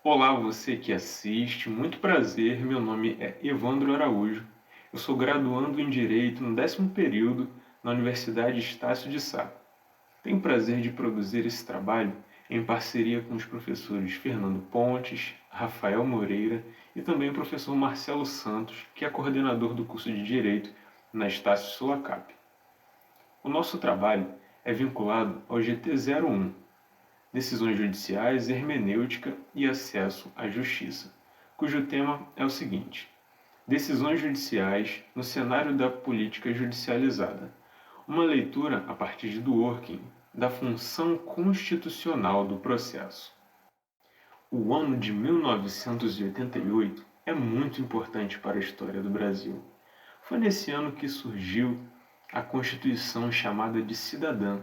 Olá, você que assiste, muito prazer. Meu nome é Evandro Araújo. Eu sou graduando em Direito no 10º período na Universidade Estácio de Sá. Tenho o prazer de produzir esse trabalho em parceria com os professores Fernando Pontes, Rafael Moreira e também o professor Marcelo Santos, que é coordenador do curso de Direito na Estácio Sulacap. O nosso trabalho é vinculado ao GT01, Decisões Judiciais, Hermenêutica e Acesso à Justiça, cujo tema é o seguinte: Decisões Judiciais no cenário da política judicializada. Uma leitura a partir de Dworkin da função constitucional do processo. O ano de 1988 é muito importante para a história do Brasil. Foi nesse ano que surgiu a Constituição chamada de Cidadã.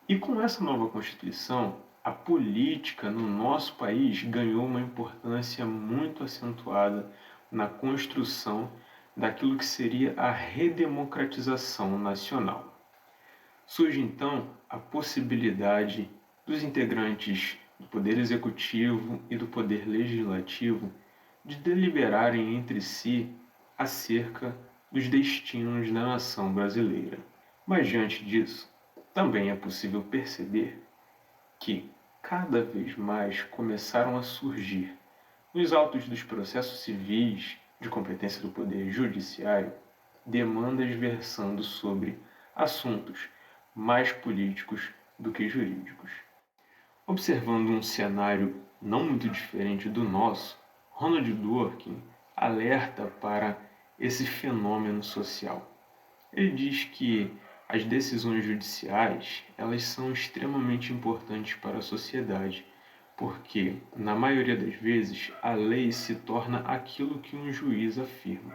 E com essa nova Constituição, a política no nosso país ganhou uma importância muito acentuada na construção daquilo que seria a redemocratização nacional. Surge então a possibilidade dos integrantes do Poder Executivo e do Poder Legislativo de deliberarem entre si acerca dos destinos da nação brasileira. Mas diante disso, também é possível perceber que cada vez mais começaram a surgir, nos autos dos processos civis de competência do Poder Judiciário, demandas versando sobre assuntos mais políticos do que jurídicos. Observando um cenário não muito diferente do nosso, Ronald Dworkin alerta para esse fenômeno social. Ele diz que as decisões judiciais, elas são extremamente importantes para a sociedade, porque, na maioria das vezes, a lei se torna aquilo que um juiz afirma.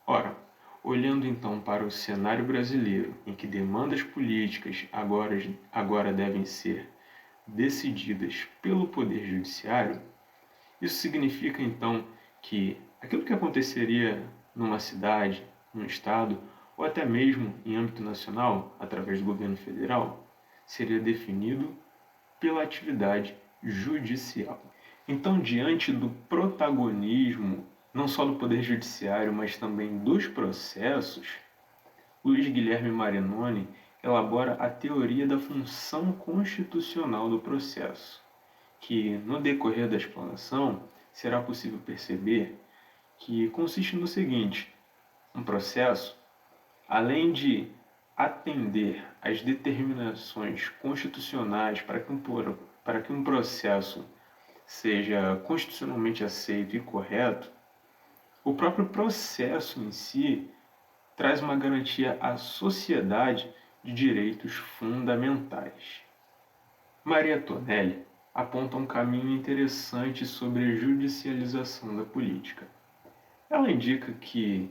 Ora, olhando então para o cenário brasileiro, em que demandas políticas agora devem ser decididas pelo Poder Judiciário, isso significa então que aquilo que aconteceria numa cidade, num estado, ou até mesmo em âmbito nacional, através do governo federal, seria definido pela atividade judicial. Então, diante do protagonismo, não só do Poder Judiciário, mas também dos processos, Luiz Guilherme Marinoni elabora a teoria da função constitucional do processo, que, no decorrer da explanação, será possível perceber que consiste no seguinte: um processo, além de atender às determinações constitucionais para que um processo seja constitucionalmente aceito e correto, o próprio processo em si traz uma garantia à sociedade de direitos fundamentais. Maria Tonelli aponta um caminho interessante sobre a judicialização da política. Ela indica que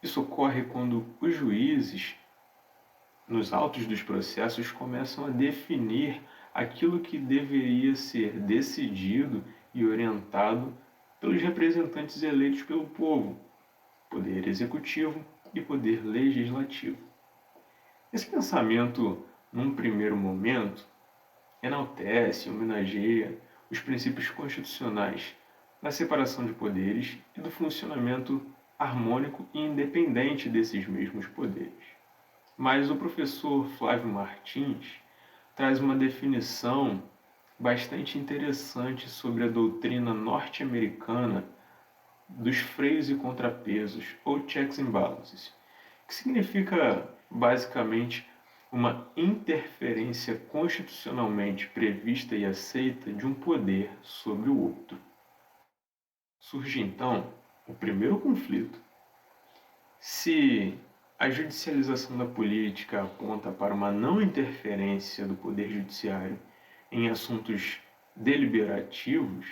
isso ocorre quando os juízes, nos autos dos processos, começam a definir aquilo que deveria ser decidido e orientado pelos representantes eleitos pelo povo, poder executivo e poder legislativo. Esse pensamento, num primeiro momento, enaltece e homenageia os princípios constitucionais da separação de poderes e do funcionamento harmônico e independente desses mesmos poderes. Mas o professor Flávio Martins traz uma definição bastante interessante sobre a doutrina norte-americana dos freios e contrapesos, ou checks and balances, que significa basicamente uma interferência constitucionalmente prevista e aceita de um poder sobre o outro. Surge então o primeiro conflito. Se a judicialização da política aponta para uma não interferência do Poder Judiciário em assuntos deliberativos,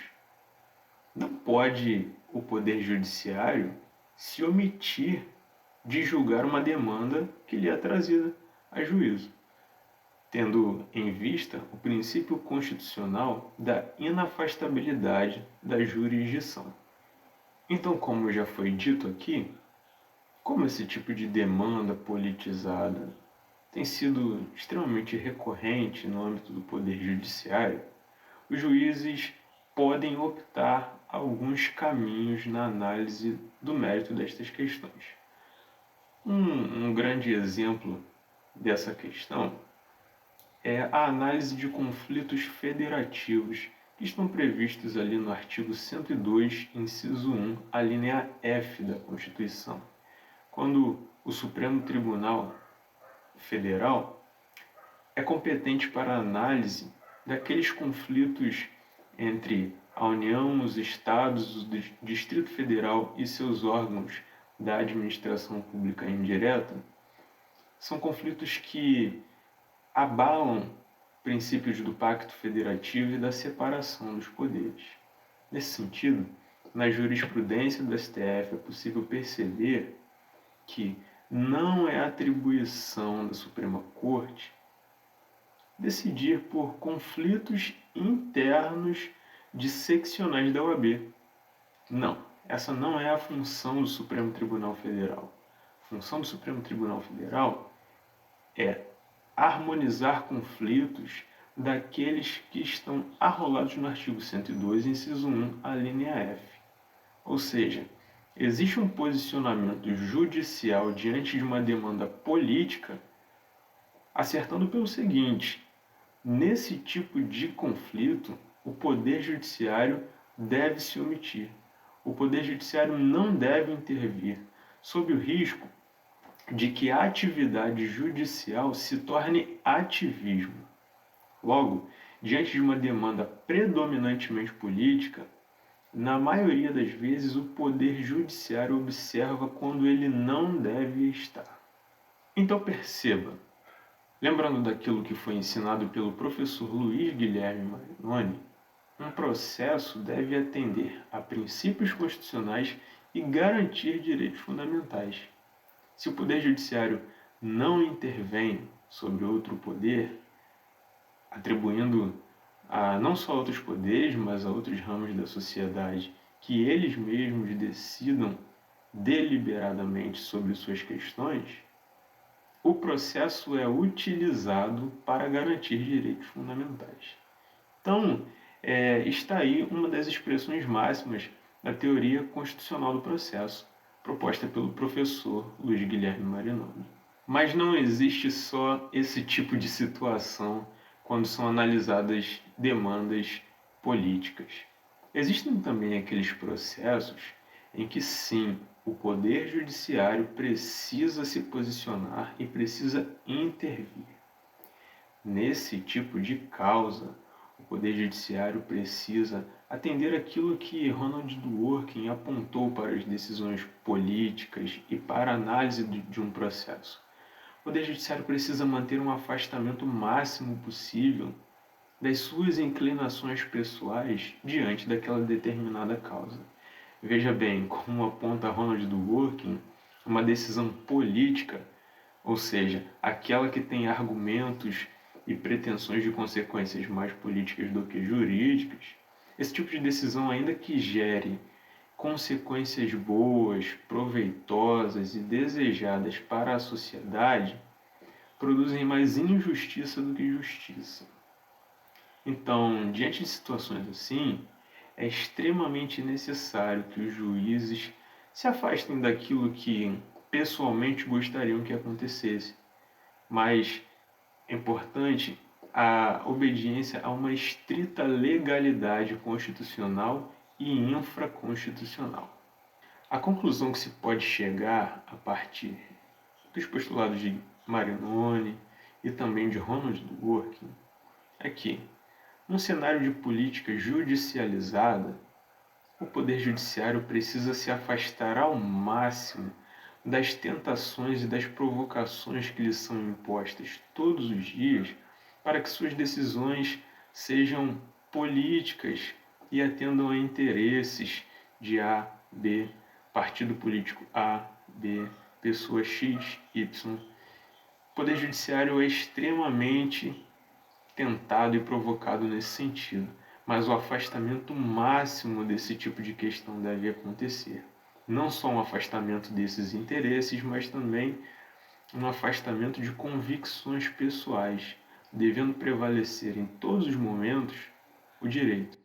não pode o Poder Judiciário se omitir de julgar uma demanda que lhe é trazida a juízo, tendo em vista o princípio constitucional da inafastabilidade da jurisdição. Então, como já foi dito aqui, como esse tipo de demanda politizada tem sido extremamente recorrente no âmbito do Poder Judiciário, os juízes podem optar alguns caminhos na análise do mérito destas questões. Um grande exemplo dessa questão é a análise de conflitos federativos que estão previstos ali no artigo 102, inciso 1, a linha F da Constituição, quando o Supremo Tribunal Federal é competente para a análise daqueles conflitos entre a União, os Estados, o Distrito Federal e seus órgãos da administração pública indireta. São conflitos que abalam princípios do Pacto Federativo e da separação dos poderes. Nesse sentido, na jurisprudência do STF é possível perceber que não é atribuição da Suprema Corte decidir por conflitos internos de seccionais da OAB. Não, essa não é a função do Supremo Tribunal Federal. A função do Supremo Tribunal Federal é harmonizar conflitos daqueles que estão arrolados no artigo 102, inciso 1, a linha F. Ou seja, existe um posicionamento judicial diante de uma demanda política, acertando pelo seguinte: nesse tipo de conflito, o Poder Judiciário deve se omitir. O Poder Judiciário não deve intervir, sob o risco de que a atividade judicial se torne ativismo. Logo, diante de uma demanda predominantemente política, na maioria das vezes o Poder Judiciário observa quando ele não deve estar. Então perceba, lembrando daquilo que foi ensinado pelo professor Luiz Guilherme Marinoni, um processo deve atender a princípios constitucionais e garantir direitos fundamentais. Se o Poder Judiciário não intervém sobre outro poder, atribuindo a não só outros poderes, mas a outros ramos da sociedade, que eles mesmos decidam deliberadamente sobre suas questões, o processo é utilizado para garantir direitos fundamentais. Então, está aí uma das expressões máximas da teoria constitucional do processo, proposta pelo professor Luiz Guilherme Marinoni. Mas não existe só esse tipo de situação quando são analisadas demandas políticas. Existem também aqueles processos em que sim, o Poder Judiciário precisa se posicionar e precisa intervir. Nesse tipo de causa, o Poder Judiciário precisa atender aquilo que Ronald Dworkin apontou para as decisões políticas e para a análise de um processo. O Poder Judiciário precisa manter um afastamento máximo possível das suas inclinações pessoais diante daquela determinada causa. Veja bem, como aponta Ronald Dworkin, uma decisão política, ou seja, aquela que tem argumentos e pretensões de consequências mais políticas do que jurídicas, esse tipo de decisão, ainda que gere consequências boas, proveitosas e desejadas para a sociedade, produzem mais injustiça do que justiça. Então, diante de situações assim, é extremamente necessário que os juízes se afastem daquilo que pessoalmente gostariam que acontecesse, mas é importante a obediência a uma estrita legalidade constitucional e infraconstitucional. A conclusão que se pode chegar a partir dos postulados de Marinoni e também de Ronald Dworkin é que, num cenário de política judicializada, o Poder Judiciário precisa se afastar ao máximo das tentações e das provocações que lhe são impostas todos os dias para que suas decisões sejam políticas e atendam a interesses de A, B, partido político A, B, pessoa X, Y. O Poder Judiciário é extremamente tentado e provocado nesse sentido, mas o afastamento máximo desse tipo de questão deve acontecer. Não só um afastamento desses interesses, mas também um afastamento de convicções pessoais, devendo prevalecer em todos os momentos o direito.